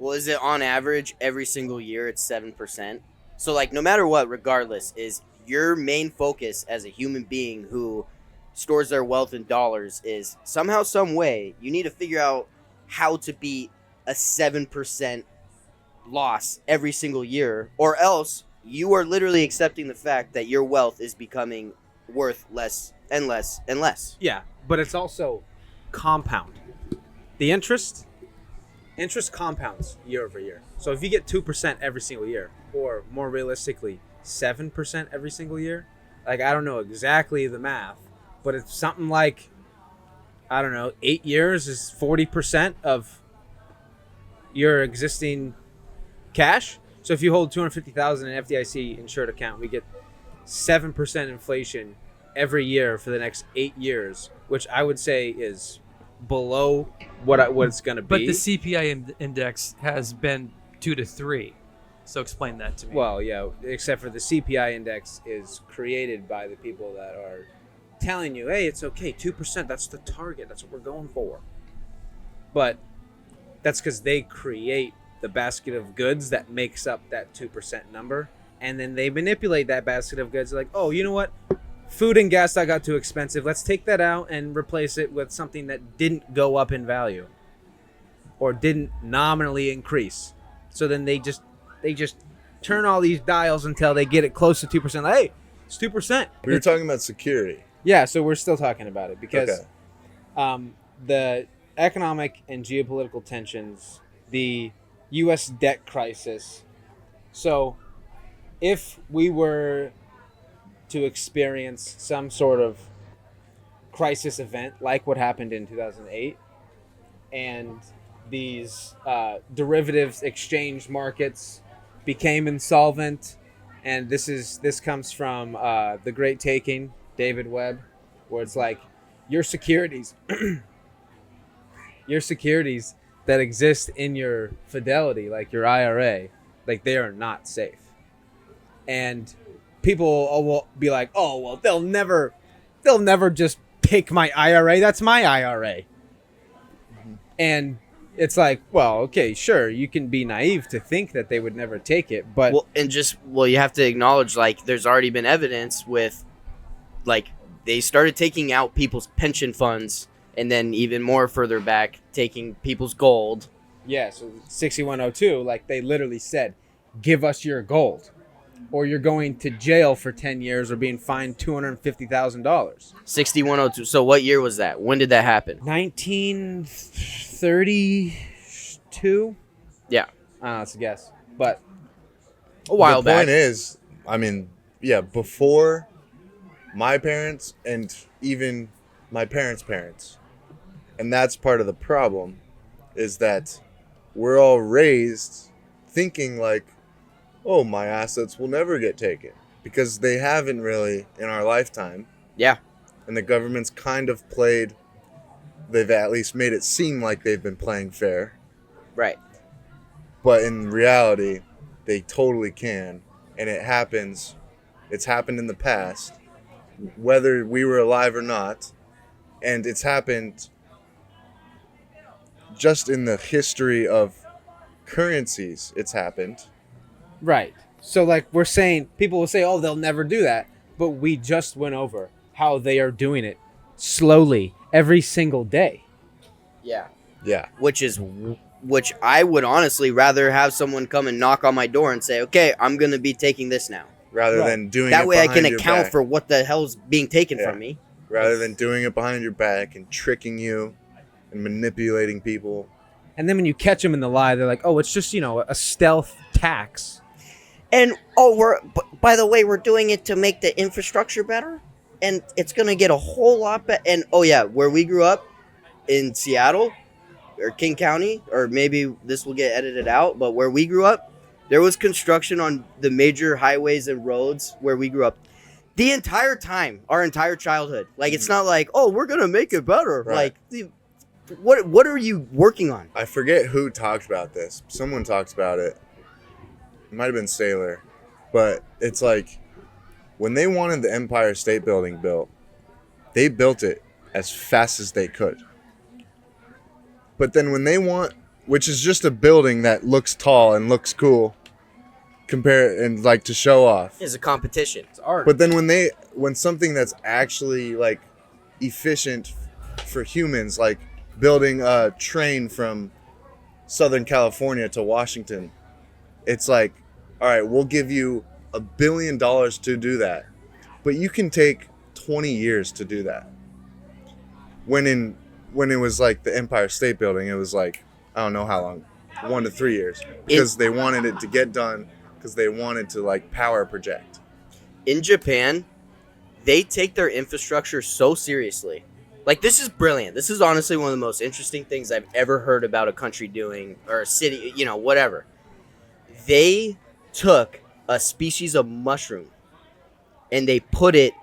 Well, is it on average every single year it's 7%? So like no matter what, regardless, is your main focus as a human being who stores their wealth in dollars is somehow, some way, you need to figure out how to beat a 7% loss every single year, or else you are literally accepting the fact that your wealth is becoming worth less and less and less. Yeah, but it's also compound. The interest compounds year over year. So if you get 2% every single year, or more realistically, 7% every single year, like I don't know exactly the math, but it's something like, I don't know, 8 years is 40% of your existing cash. So if you hold 250,000 in an FDIC insured account, we get 7% inflation every year for the next 8 years, which I would say is below what it's going to be. But the CPI index has been 2 to 3. So explain that to me. Well, yeah, except for the CPI index is created by the people that are telling you, hey, it's okay, 2%, that's the target, that's what we're going for. But that's because they create the basket of goods that makes up that 2% number, and then they manipulate that basket of goods like, oh, you know what? Food and gas that got too expensive. Let's take that out and replace it with something that didn't go up in value or didn't nominally increase. So then they just turn all these dials until they get it close to 2%. Like, hey, it's 2%. We were talking about security. Yeah, so we're still talking about it because Okay. The economic and geopolitical tensions, the U.S. debt crisis. So if we were to experience some sort of crisis event like what happened in 2008, and these derivatives exchange markets became insolvent, and this comes from The Great Taking, David Webb, where it's like your securities that exist in your Fidelity, like your IRA, like they are not safe. And people will be like, oh, well, they'll never just take my IRA. That's my IRA. Mm-hmm. And it's like, well, okay, sure, you can be naive to think that they would never take it, but you have to acknowledge, like, there's already been evidence with, like, they started taking out people's pension funds, and then even more further back, taking people's gold. Yeah, so 6102, like, they literally said, give us your gold, or you're going to jail for 10 years or being fined $250,000. 6102. So what year was that? When did that happen? 1932? Yeah. That's a guess. But a while back. The point is, I mean, yeah, before my parents and even my parents' parents. And that's part of the problem, is that we're all raised thinking like, oh, my assets will never get taken, because they haven't really in our lifetime. Yeah. And the government's kind of they've at least made it seem like they've been playing fair. Right. But in reality, they totally can. And it's happened in the past, whether we were alive or not. And it's happened just in the history of currencies. It's happened. Right. So, like, we're saying, people will say, oh, they'll never do that. But we just went over how they are doing it slowly every single day. Yeah. Yeah. Which I would honestly rather have someone come and knock on my door and say, okay, I'm going to be taking this now. Rather than doing that it way I behind can your account back. for what the hell's being taken from me. Rather than doing it behind your back and tricking you and manipulating people. And then when you catch them in the lie, they're like, oh, it's just, a stealth tax. And, by the way, we're doing it to make the infrastructure better. And it's going to get a whole lot better. And, where we grew up in Seattle or King County, or maybe this will get edited out, but where we grew up, there was construction on the major highways and roads where we grew up the entire time, our entire childhood. Like, it's not like, oh, we're going to make it better. Right. Like, what are you working on? I forget who talked about this. Someone talked about it. It might have been Sailor. But it's like, when they wanted the Empire State Building built, they built it as fast as they could. But then when they want which is just a building that looks tall and looks cool, compare and like to show off. It's a competition. It's art. But then when something that's actually like efficient for humans, like building a train from Southern California to Washington, it's like, all right, we'll give you $1 billion to do that, but you can take 20 years to do that. When it was like the Empire State Building, it was like, I don't know how long, 1 to 3 years, because they wanted it to get done, because they wanted to like power project. In Japan, they take their infrastructure so seriously. Like, this is brilliant. This is honestly one of the most interesting things I've ever heard about a country doing, or a city, whatever. They took a species of mushroom and they put it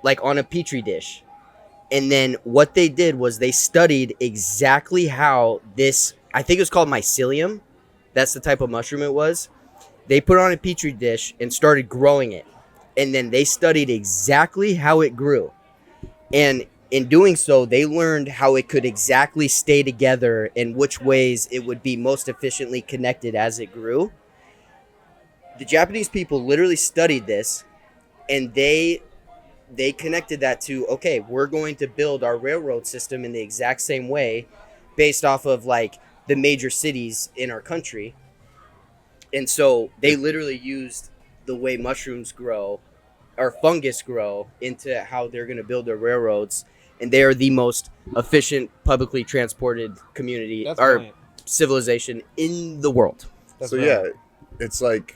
like on a petri dish. And then what they did was they studied exactly how this, I think it was called mycelium. That's the type of mushroom it was. They put it on a petri dish and started growing it. And then they studied exactly how it grew. And in doing so, they learned how it could exactly stay together and which ways it would be most efficiently connected as it grew. The Japanese people literally studied this, and they connected that to, okay, we're going to build our railroad system in the exact same way based off of like the major cities in our country. And so they literally used the way mushrooms grow or fungus grow into how they're going to build their railroads. And they are the most efficient publicly transported community That's or brilliant. civilization in the world. That's So brilliant. yeah, it's like,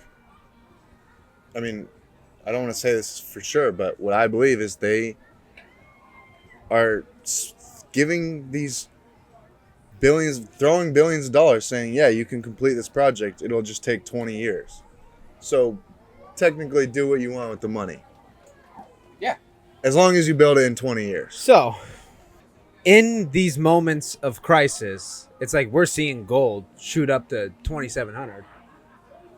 I mean, I don't want to say this for sure, but what I believe is they are giving these throwing billions of dollars, saying, yeah, you can complete this project. It'll just take 20 years. So technically do what you want with the money. Yeah. As long as you build it in 20 years. So, in these moments of crisis, it's like we're seeing gold shoot up to 2,700.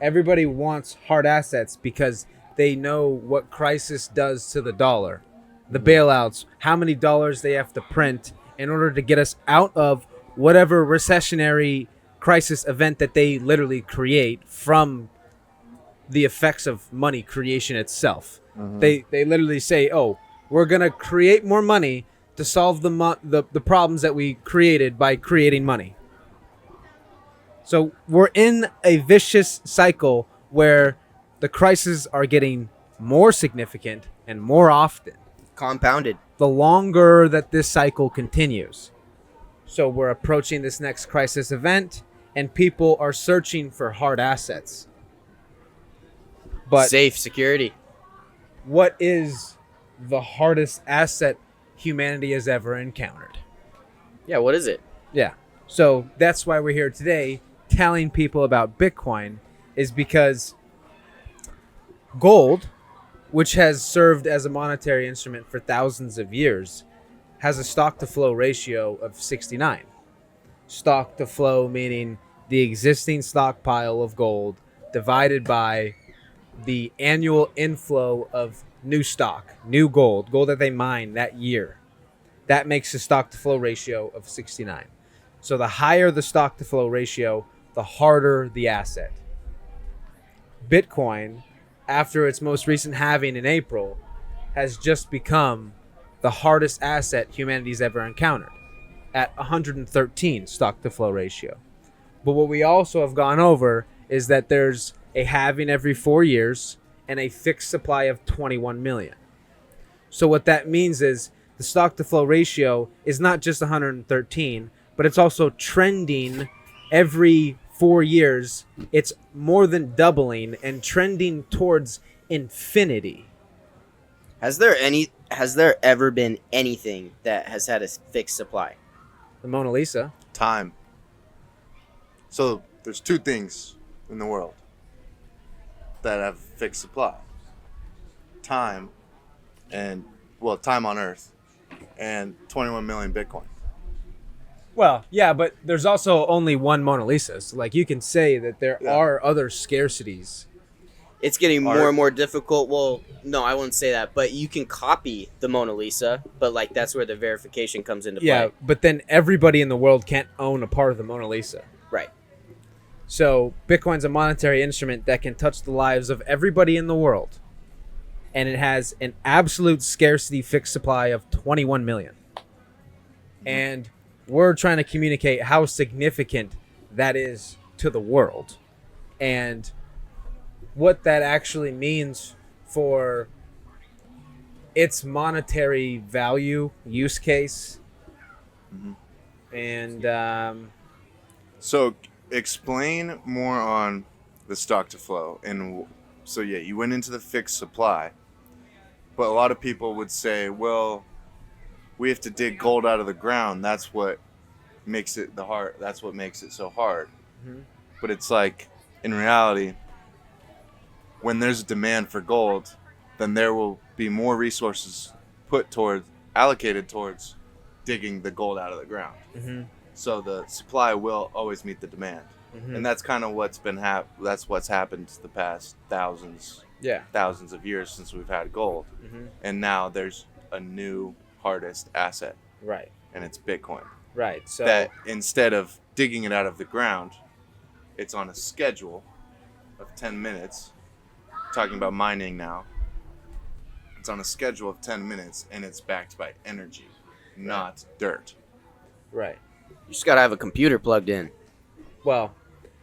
Everybody wants hard assets because they know what crisis does to the dollar. The bailouts, how many dollars they have to print in order to get us out of whatever recessionary crisis event that they literally create from the effects of money creation itself. They literally say, oh, we're going to create more money to solve the problems that we created by creating money. So we're in a vicious cycle where the crises are getting more significant and more often Compounded. the longer that this cycle continues. So we're approaching this next crisis event and people are searching for hard assets. But Safe security. what is the hardest asset humanity has ever encountered? Yeah, what is it? Yeah. So that's why we're here today telling people about Bitcoin, is because gold, which has served as a monetary instrument for thousands of years, has a stock to flow ratio of 69. Stock to flow meaning the existing stockpile of gold divided by the annual inflow of new stock, new gold that they mine that year. That makes a stock to flow ratio of 69. So the higher the stock to flow ratio, the harder the asset. Bitcoin, after its most recent halving in April, has just become the hardest asset humanity's ever encountered at 113 stock to flow ratio. But what we also have gone over is that there's a halving every 4 years and a fixed supply of 21 million. So what that means is the stock to flow ratio is not just 113, but it's also trending every 4 years. It's more than doubling and trending towards infinity. Has there ever been anything that has had a fixed supply? The Mona Lisa. Time. So there's two things in the world that have fixed supply. Time time on Earth and 21 million Bitcoin. Well, yeah, but there's also only one Mona Lisa. So like you can say that there are other scarcities. It's getting more and more difficult. Well, no, I wouldn't say that. But you can copy the Mona Lisa, but like that's where the verification comes into play. Yeah, but then everybody in the world can't own a part of the Mona Lisa. Right. So Bitcoin's a monetary instrument that can touch the lives of everybody in the world. And it has an absolute scarcity fixed supply of 21 million. And we're trying to communicate how significant that is to the world and what that actually means for its monetary value use case. And So explain more on the stock to flow. And so, yeah, you went into the fixed supply, but a lot of people would say, well, we have to dig gold out of the ground. That's what makes it that's what makes it so hard. But it's like, in reality, when there's a demand for gold, then there will be more resources allocated towards digging the gold out of the ground. So the supply will always meet the demand. And that's kind of what's been that's what's happened the past thousands of years since we've had gold. And now there's a new hardest asset, right. and it's Bitcoin. Right. So That instead of digging it out of the ground, it's on a schedule of 10 minutes. Talking about mining now. It's on a schedule of 10 minutes, and it's backed by energy, not dirt. right. You just gotta have a computer plugged in. Well,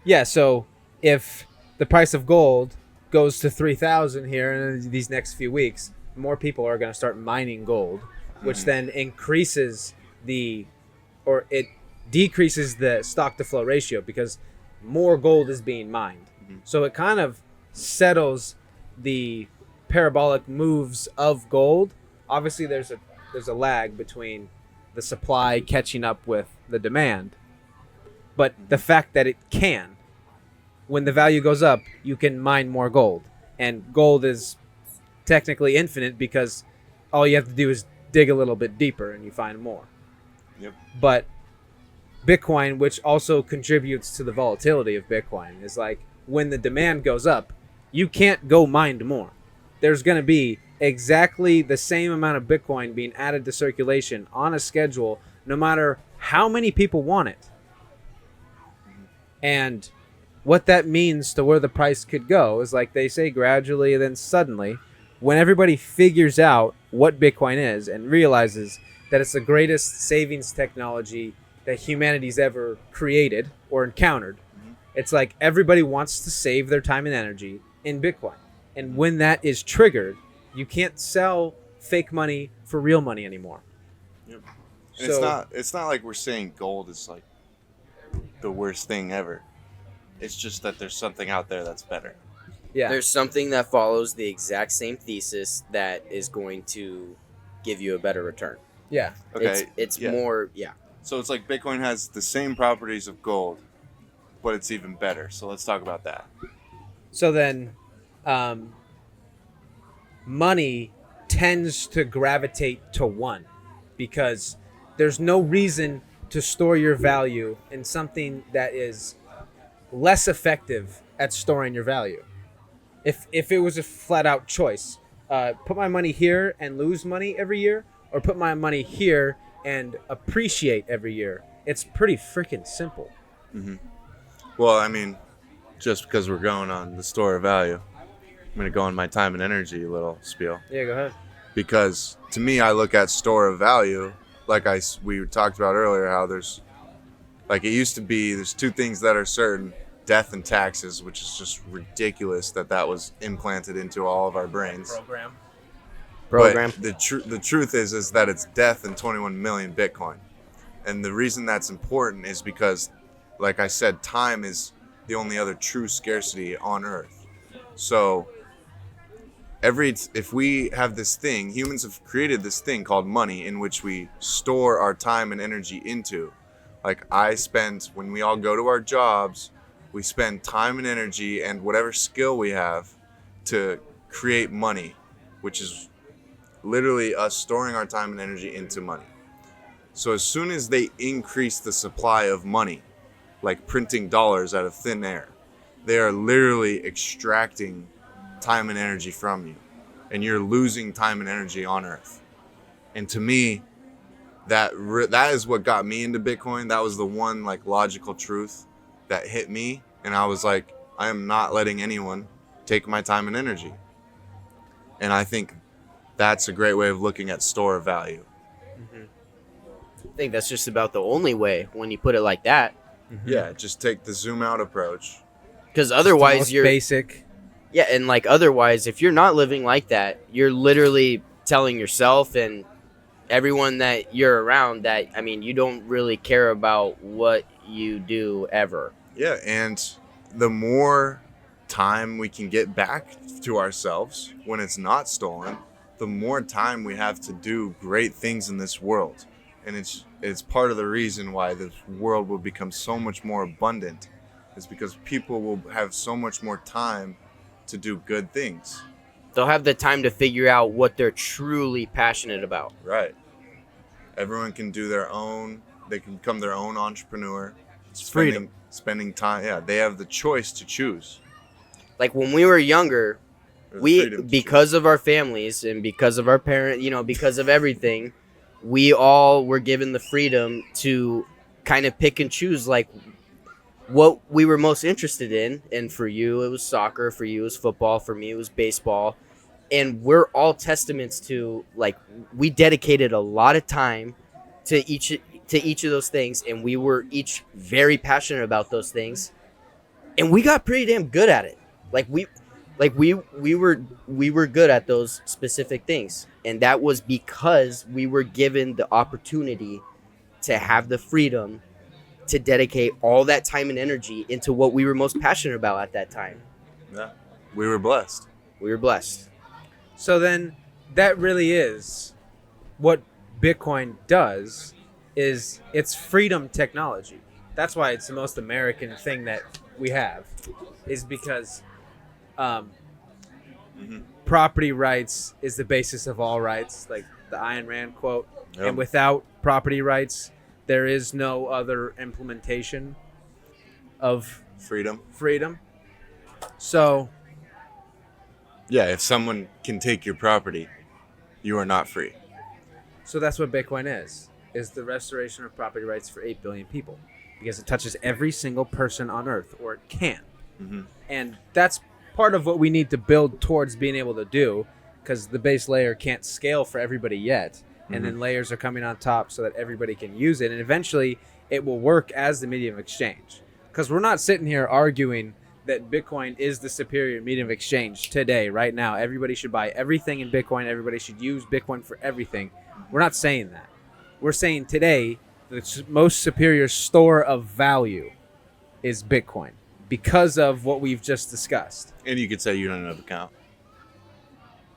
yeah, so if the price of gold goes to 3,000 here in these next few weeks, more people are going to start mining gold, which then increases it decreases the stock to flow ratio because more gold is being mined. So it kind of settles the parabolic moves of gold. Obviously there's a lag between the supply catching up with the demand. But the fact that it can, when the value goes up, you can mine more gold. And gold is technically infinite because all you have to do is dig a little bit deeper and you find more. Yep. But Bitcoin, which also contributes to the volatility of Bitcoin, is like when the demand goes up, you can't go mine more. There's going to be exactly the same amount of Bitcoin being added to circulation on a schedule, no matter how many people want it. And what that means to where the price could go is, like they say, gradually and then suddenly, when everybody figures out what Bitcoin is and realizes that it's the greatest savings technology that humanity's ever created or encountered, it's like everybody wants to save their time and energy in Bitcoin. And when that is triggered, you can't sell fake money for real money anymore. Yep. And it's not like we're saying gold is like the worst thing ever. It's just that there's something out there that's better. Yeah. There's something that follows the exact same thesis that is going to give you a better return. Yeah. Okay. It's more, So it's like Bitcoin has the same properties of gold, but it's even better. So let's talk about that. So then, money tends to gravitate to one because there's no reason to store your value in something that is less effective at storing your value. If it was a flat out choice, put my money here and lose money every year, or put my money here and appreciate every year, it's pretty freaking simple. Well, I mean, just because we're going on the store of value, I'm going to go on my time and energy little spiel. Yeah, go ahead. Because to me, I look at store of value, like we talked about earlier, how there's, like it used to be, there's two things that are certain, death and taxes, which is just ridiculous that was implanted into all of our brains. program. But the truth is that it's death and 21 million Bitcoin. And the reason that's important is because, like I said, time is the only other true scarcity on Earth. So if we have this thing, humans have created this thing called money in which we store our time and energy into. Like when we all go to our jobs, we spend time and energy and whatever skill we have to create money, which is literally us storing our time and energy into money. So as soon as they increase the supply of money, like printing dollars out of thin air, they are literally extracting time and energy from you, and you're losing time and energy on Earth. And to me, that is what got me into Bitcoin. That was the one like logical truth that hit me And I was like, I am not letting anyone take my time and energy. And I think that's a great way of looking at store of value. I think that's just about the only way when you put it like that. Yeah, just take the zoom out approach. Because It's the otherwise most you're basic. yeah, and like otherwise if you're not living like that, you're literally telling yourself and everyone that you're around that I mean you don't really care about what you do ever. Yeah, and the more time we can get back to ourselves when it's not stolen, the more time we have to do great things in this world. And it's part of the reason why this world will become so much more abundant, is because people will have so much more time to do good things. They'll have the time to figure out what they're truly passionate about. Right. Everyone can do their own, they can become their own entrepreneur. Freedom. Spending time, yeah, they have the choice to choose. Like when we were younger, There's we freedom to because of our families and because of our parents, because of everything, we all were given the freedom to kind of pick and choose like what we were most interested in. And for you it was soccer, for you it was football, for me it was baseball. And we're all testaments to like we dedicated a lot of time to each of those things, and we were each very passionate about those things, and we got pretty damn good at it. We were good at those specific things, and that was because we were given the opportunity to have the freedom to dedicate all that time and energy into what we were most passionate about at that time. Yeah. We were blessed. We were blessed. So then that really is what Bitcoin does, is it's freedom technology. That's why it's the most American thing that we have, is because property rights is the basis of all rights, like the Ayn Rand quote. Yep. And without property rights, there is no other implementation of Freedom. So Yeah, if someone can take your property, you are not free. So that's what Bitcoin is the restoration of property rights for 8 billion people, because it touches every single person on Earth, or it can. Mm-hmm. And that's part of what we need to build towards being able to do, because the base layer can't scale for everybody yet. And then layers are coming on top so that everybody can use it. And eventually it will work as the medium of exchange. Because we're not sitting here arguing that Bitcoin is the superior medium of exchange today, right now. Everybody should buy everything in Bitcoin. Everybody should use Bitcoin for everything. We're not saying that. We're saying today the most superior store of value is Bitcoin because of what we've just discussed. And you could say you don't have an account.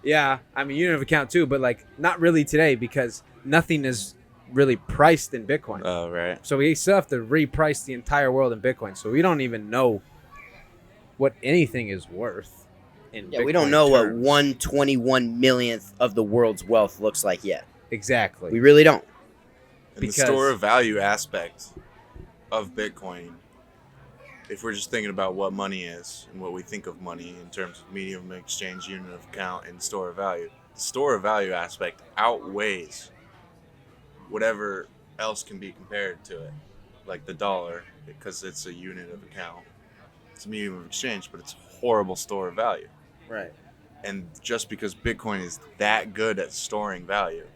Yeah, I mean, you don't have an account too, but like not really today, because nothing is really priced in Bitcoin. Oh, right. So we still have to reprice the entire world in Bitcoin. So we don't even know what anything is worth in Yeah, Bitcoin we don't know terms. what 1/21 millionth of the world's wealth looks like yet. Exactly. We really don't. And Because- the store of value aspect of Bitcoin, if we're just thinking about what money is and what we think of money in terms of medium of exchange, unit of account, and store of value, the store of value aspect outweighs whatever else can be compared to it, like the dollar, because it's a unit of account. It's a medium of exchange, but it's a horrible store of value. Right. And just because Bitcoin is that good at storing value,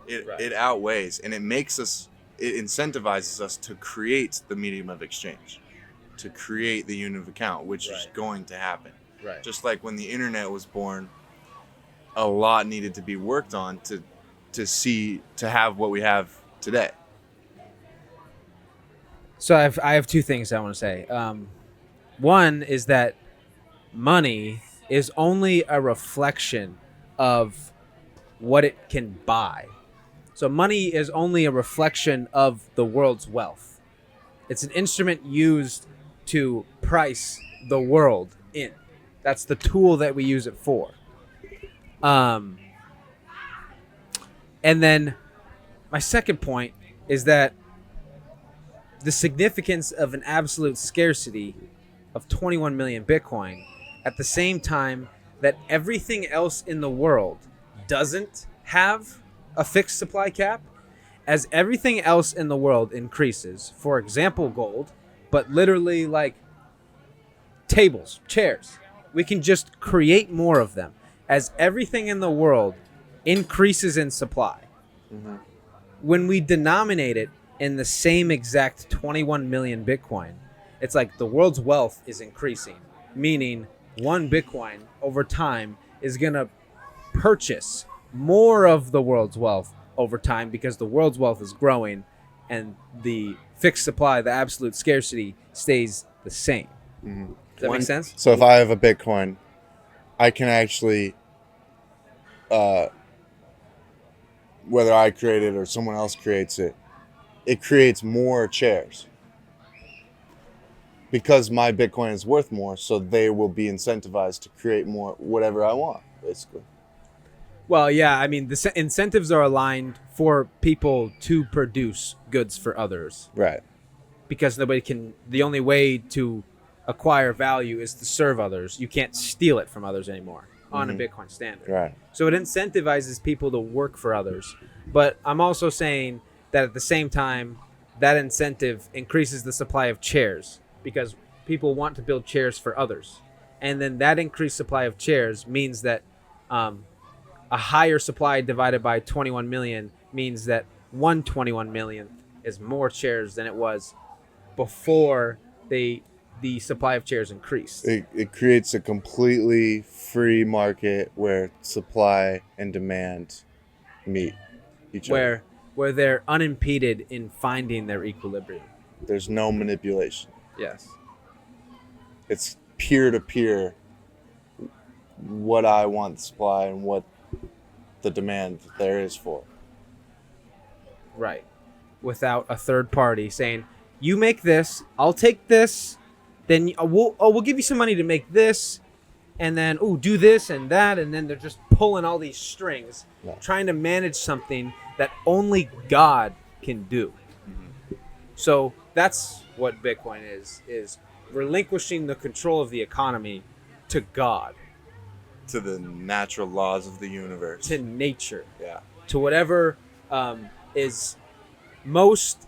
it outweighs, and it incentivizes us to create the medium of exchange, to create the unit of account, which is going to happen. Right. Just like when the internet was born, a lot needed to be worked on to have what we have today. So I have two things I want to say. One is that money is only a reflection of what it can buy. So money is only a reflection of the world's wealth. It's an instrument used to price the world in. That's the tool that we use it for. And then my second point is that the significance of an absolute scarcity of 21 million Bitcoin at the same time that everything else in the world doesn't have a fixed supply cap. As everything else in the world increases, for example, gold, but literally like tables, chairs. We can just create more of them. As everything in the world increases in supply, when we denominate it in the same exact 21 million Bitcoin, it's like the world's wealth is increasing, meaning one Bitcoin over time is going to purchase more of the world's wealth over time because the world's wealth is growing and the fixed supply, the absolute scarcity, stays the same. Does that make sense? So if I have a Bitcoin, I can actually, whether I create it or someone else creates it, it creates more chairs. Because my Bitcoin is worth more, so they will be incentivized to create more whatever I want, basically. Well, yeah, I mean, the incentives are aligned for people to produce goods for others Right. because nobody can. The only way to acquire value is to serve others. You can't steal it from others anymore on a Bitcoin standard. Right. So it incentivizes people to work for others. But I'm also saying that at the same time, that incentive increases the supply of chairs because people want to build chairs for others. And then that increased supply of chairs means that a higher supply divided by 21 million means that 1/21 millionth is more chairs than it was before the supply of chairs increased. It creates a completely free market where supply and demand meet each other. Where they're unimpeded in finding their equilibrium. There's no manipulation. Yes. It's peer to peer what I want to supply and what the demand there is for. Right. Without a third party saying, "You make this, I'll take this, then we'll give you some money to make this, and then do this and that," and then they're just pulling all these strings, trying to manage something that only God can do. So that's what Bitcoin is relinquishing the control of the economy to God, To the natural laws of the universe. to nature, Yeah. to whatever is most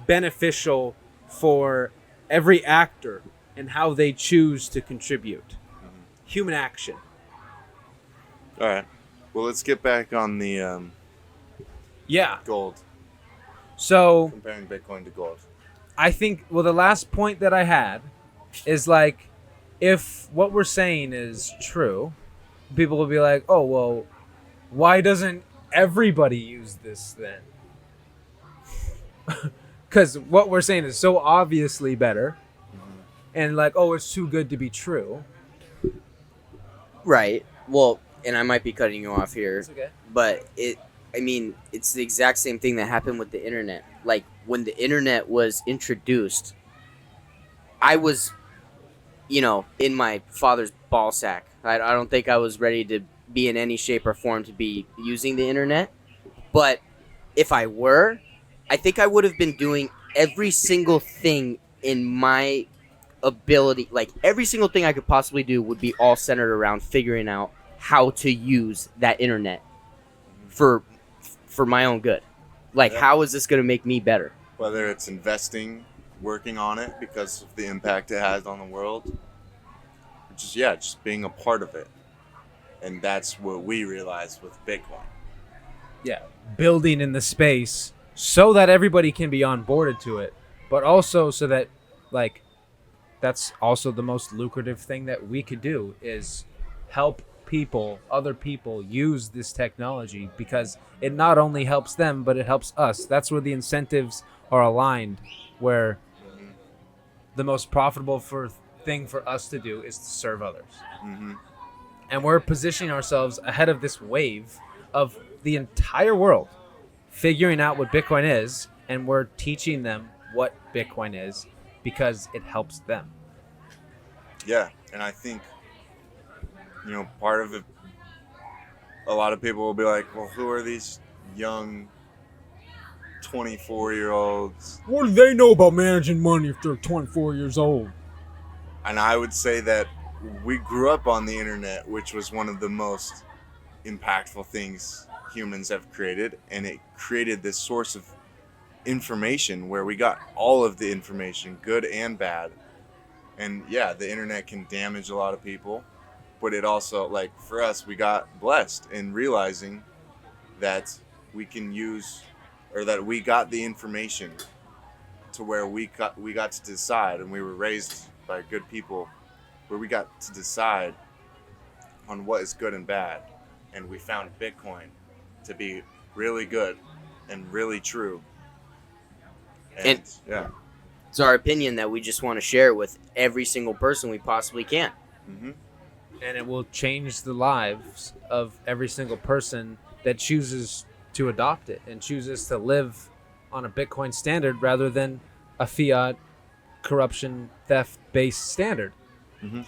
beneficial for every actor and how they choose to contribute. Human action. All right. Well, let's get back on the Yeah. gold. So Comparing Bitcoin to gold. I think, the last point that I had is like, if what we're saying is true, people will be like, oh, well, why doesn't everybody use this then? Because what we're saying is so obviously better. And like, oh, it's too good to be true. Right. Well, and I might be cutting you off here, It's okay. but it's the exact same thing that happened with the internet. Like when the internet was introduced, I was, in my father's ball sack. I don't think I was ready to be in any shape or form to be using the internet. But if I were, I think I would have been doing every single thing in my ability. Like every single thing I could possibly do would be all centered around figuring out how to use that internet for my own good. Like, how is this going to make me better? Whether it's investing, working on it because of the impact it has on the world, just being a part of it. And that's what we realized with Bitcoin. Yeah. Building in the space so that everybody can be onboarded to it, but also so that, like, that's also the most lucrative thing that we could do is help other people use this technology because it not only helps them, but it helps us. That's where the incentives are aligned, where the most profitable thing for us to do is to serve others. And we're positioning ourselves ahead of this wave of the entire world figuring out what Bitcoin is, and we're teaching them what Bitcoin is because it helps them. Yeah, and I think, part of it, a lot of people will be like, well, who are these young 24-year-olds? What do they know about managing money if they're 24 years old? And I would say that we grew up on the internet, which was one of the most impactful things humans have created, and it created this source of information where we got all of the information, good and bad, And yeah, the internet can damage a lot of people, but it also, like, for us, we got blessed in realizing that we can use, or that we got the information to where we got to decide, and we were raised by good people where we got to decide on what is good and bad. And we found Bitcoin to be really good and really true. And yeah. It's our opinion that we just want to share with every single person we possibly can. Mm-hmm. And it will change the lives of every single person that chooses to adopt it and chooses to live on a Bitcoin standard rather than a fiat corruption theft based standard. Mm-hmm.